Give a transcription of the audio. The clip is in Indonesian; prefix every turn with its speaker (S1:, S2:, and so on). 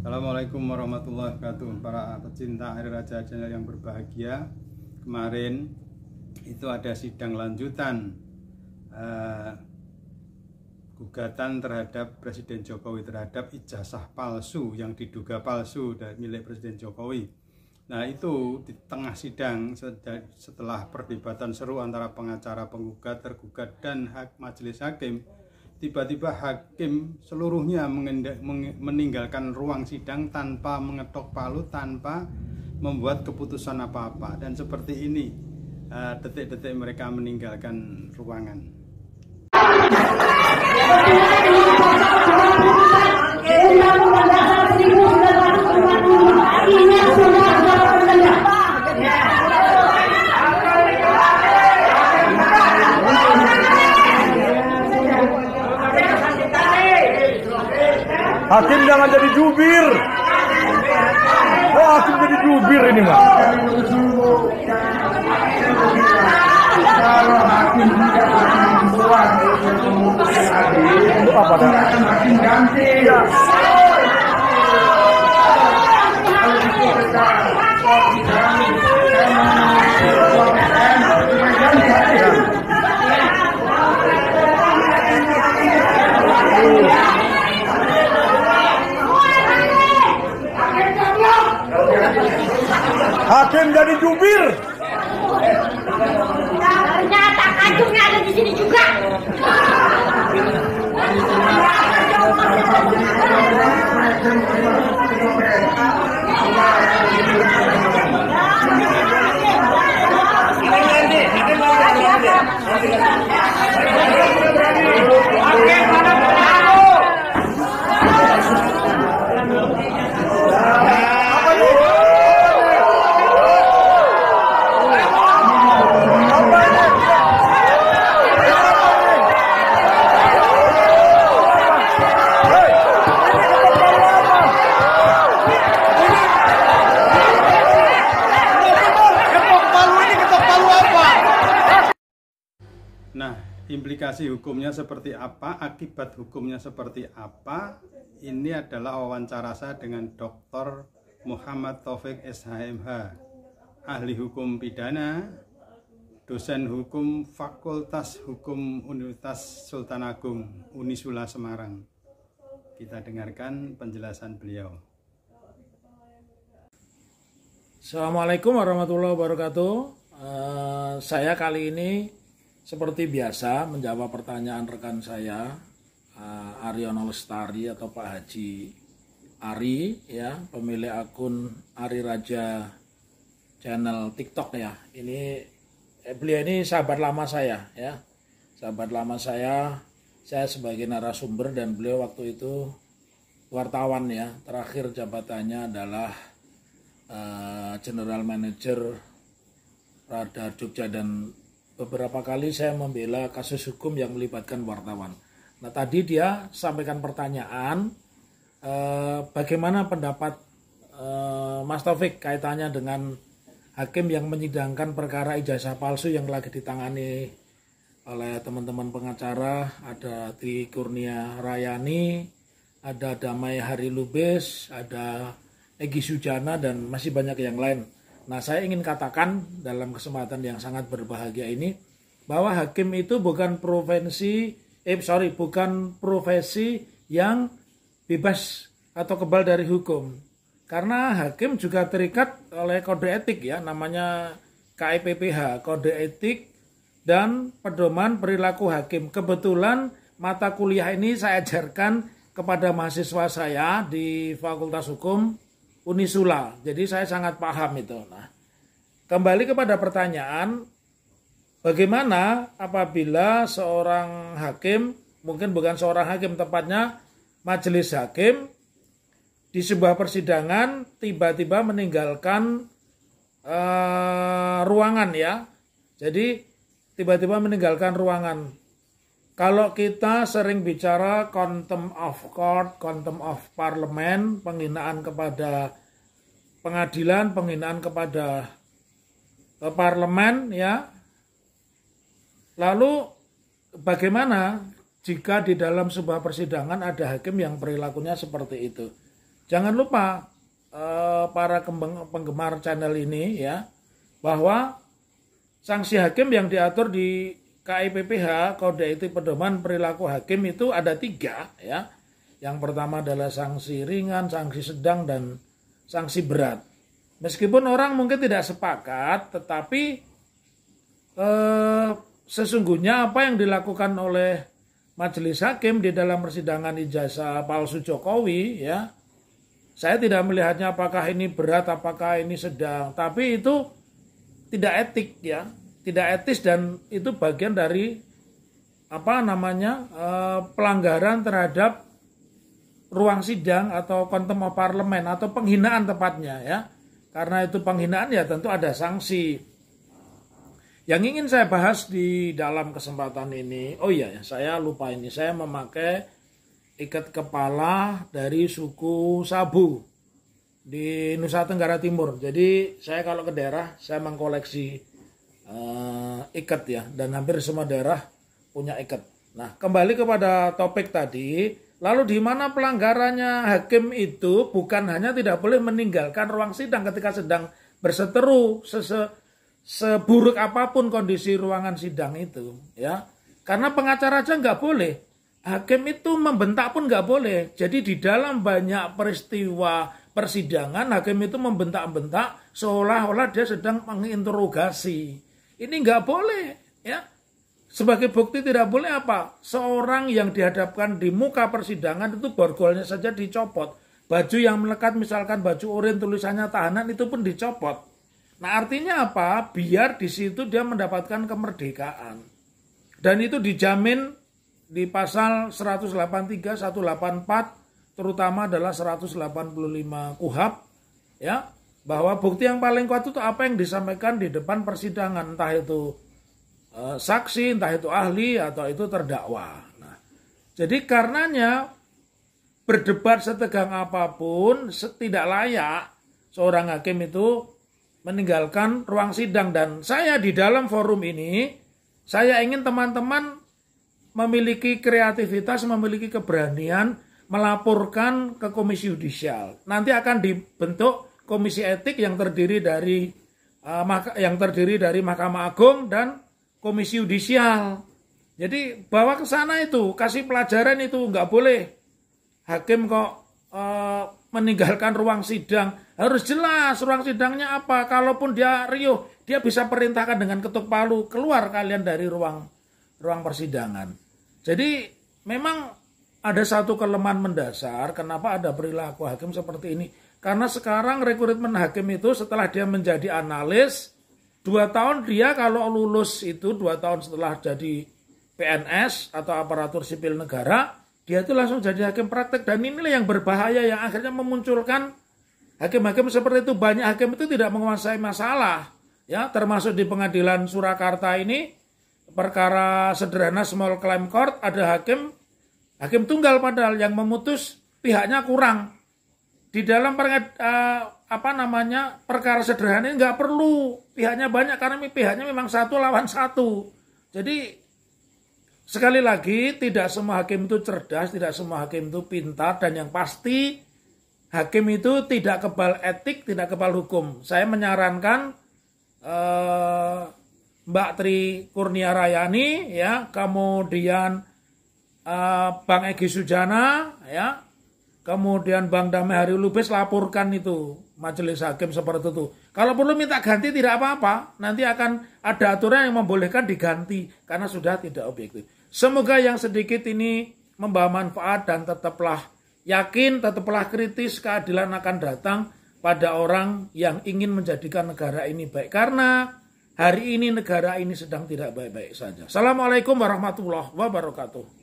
S1: Assalamualaikum warahmatullahi wabarakatuh. Para pecinta Ari Raja Channel yang berbahagia, kemarin itu ada sidang lanjutan gugatan terhadap Presiden Jokowi terhadap ijazah palsu yang diduga palsu dari milik Presiden Jokowi. Nah, itu di tengah sidang setelah perdebatan seru antara pengacara, penggugat, tergugat, dan majelis hakim, tiba-tiba hakim seluruhnya meninggalkan ruang sidang tanpa mengetok palu, tanpa membuat keputusan apa-apa. Dan seperti ini detik-detik mereka meninggalkan ruangan.
S2: Hakim jangan jadi jubir. Oh, hakim jadi jubir ini, Mas.
S3: Kalau hakim tidak membuat
S2: Untuk apa dah?
S3: hakim ganti.
S2: Hakim jadi jubir.
S4: Ternyata kacungnya ada di sini juga.
S1: Nah, implikasi hukumnya seperti apa, akibat hukumnya seperti apa, ini adalah wawancara saya dengan Dr. Muhammad Taufik SHMH, ahli hukum pidana, dosen hukum Fakultas Hukum Universitas Sultan Agung, Unisula Semarang. Kita dengarkan penjelasan beliau.
S5: Assalamualaikum warahmatullahi wabarakatuh. Saya kali ini seperti biasa menjawab pertanyaan rekan saya, Aryono Lestari atau Pak Haji Ari, ya, pemilik akun Ari Raja Channel TikTok, ya. Ini beliau ini sahabat lama saya, ya, sahabat lama saya sebagai narasumber dan beliau waktu itu wartawan, ya. Terakhir jabatannya adalah General Manager Radar Jogja, dan beberapa kali saya membela kasus hukum yang melibatkan wartawan. Nah, tadi dia sampaikan pertanyaan, bagaimana pendapat Mas Taufik kaitannya dengan hakim yang menyidangkan perkara ijazah palsu yang lagi ditangani oleh teman-teman pengacara, ada Tri Kurnia Rayani, ada Damai Hari Lubis, ada Egy Sujana, dan masih banyak yang lain. Nah, saya ingin katakan dalam kesempatan yang sangat berbahagia ini bahwa hakim itu bukan profesi yang bebas atau kebal dari hukum. Karena hakim juga terikat oleh kode etik, ya, namanya KIPPH, kode etik dan pedoman perilaku hakim. Kebetulan mata kuliah ini saya ajarkan kepada mahasiswa saya di Fakultas Hukum Unisula, jadi saya sangat paham itu. Nah, kembali kepada pertanyaan, bagaimana apabila seorang hakim, mungkin bukan seorang hakim, tepatnya majelis hakim di sebuah persidangan tiba-tiba meninggalkan ruangan, ya. Jadi tiba-tiba meninggalkan ruangan. Kalau kita sering bicara contempt of court, contempt of parliament, penghinaan kepada pengadilan, penghinaan kepada parlemen, ya. Lalu bagaimana jika di dalam sebuah persidangan ada hakim yang perilakunya seperti itu? jangan lupa para penggemar channel ini ya, bahwa sanksi hakim yang diatur di KIPPH, Kode Etik Pedoman Perilaku Hakim, itu ada 3 ya. Yang pertama adalah sanksi ringan, sanksi sedang, dan sanksi berat. Meskipun orang mungkin tidak sepakat, tetapi sesungguhnya apa yang dilakukan oleh majelis hakim di dalam persidangan ijazah palsu Jokowi ya, saya tidak melihatnya apakah ini berat, apakah ini sedang, tapi itu tidak etik ya, tidak etis, dan itu bagian dari pelanggaran terhadap ruang sidang atau contempt of parliament, atau penghinaan tepatnya ya. Karena itu penghinaan ya tentu ada sanksi. Yang ingin saya bahas di dalam kesempatan ini, oh iya saya lupa ini, saya memakai ikat kepala dari suku Sabu di Nusa Tenggara Timur. Jadi saya kalau ke daerah saya mengkoleksi ikat ya, dan hampir semua daerah punya ikat. Nah, kembali kepada topik tadi, lalu di mana pelanggarannya hakim itu bukan hanya tidak boleh meninggalkan ruang sidang ketika sedang berseteru, seburuk apapun kondisi ruangan sidang itu ya, karena pengacara aja nggak boleh, hakim itu membentak pun nggak boleh. Jadi di dalam banyak peristiwa persidangan hakim itu membentak-bentak seolah-olah dia sedang menginterogasi. Ini nggak boleh ya. Sebagai bukti tidak boleh apa, seorang yang dihadapkan di muka persidangan itu borgolnya saja dicopot, baju yang melekat misalkan baju oranye tulisannya tahanan itu pun dicopot. Nah, artinya apa? Biar di situ dia mendapatkan kemerdekaan. Dan itu dijamin di pasal 183, 184, terutama adalah 185 KUHP, ya, bahwa bukti yang paling kuat itu apa yang disampaikan di depan persidangan, entah itu saksi, entah itu ahli, atau itu terdakwa. Nah, jadi karenanya berdebat setegang apapun tidak layak seorang hakim itu meninggalkan ruang sidang. Dan saya di dalam forum ini, saya ingin teman-teman memiliki kreativitas, memiliki keberanian melaporkan ke Komisi Yudisial. Nanti akan dibentuk komisi etik yang terdiri dari Mahkamah Agung dan Komisi Yudisial. Jadi bawa ke sana itu, kasih pelajaran itu, nggak boleh hakim kok meninggalkan ruang sidang. Harus jelas ruang sidangnya apa. Kalaupun dia riuh, dia bisa perintahkan dengan ketuk palu, keluar kalian dari ruang persidangan. Jadi memang ada satu kelemahan mendasar kenapa ada perilaku hakim seperti ini. Karena sekarang rekrutmen hakim itu setelah dia menjadi analis, 2 tahun dia kalau lulus itu 2 tahun setelah jadi PNS atau aparatur sipil negara, dia itu langsung jadi hakim praktek. Dan inilah yang berbahaya, yang akhirnya memunculkan hakim-hakim seperti itu. Banyak hakim itu tidak menguasai masalah, ya, termasuk di pengadilan Surakarta ini, perkara sederhana small claim court, ada hakim tunggal padahal yang memutus pihaknya kurang. Di dalam perkara sederhana ini nggak perlu pihaknya banyak, karena pihaknya memang 1 lawan 1. Jadi sekali lagi, tidak semua hakim itu cerdas, tidak semua hakim itu pintar, dan yang pasti hakim itu tidak kebal etik, tidak kebal hukum. Saya menyarankan Mbak Tri Kurnia Rayani, ya, kemudian Bang Egy Sujana, ya, kemudian Bang Damai Hari Lubis, laporkan itu majelis hakim seperti itu. Kalau perlu minta ganti tidak apa-apa, nanti akan ada aturan yang membolehkan diganti karena sudah tidak objektif. Semoga yang sedikit ini membawa manfaat, dan tetaplah yakin, tetaplah kritis, keadilan akan datang pada orang yang ingin menjadikan negara ini baik. Karena hari ini negara ini sedang tidak baik-baik saja. Assalamualaikum warahmatullahi wabarakatuh.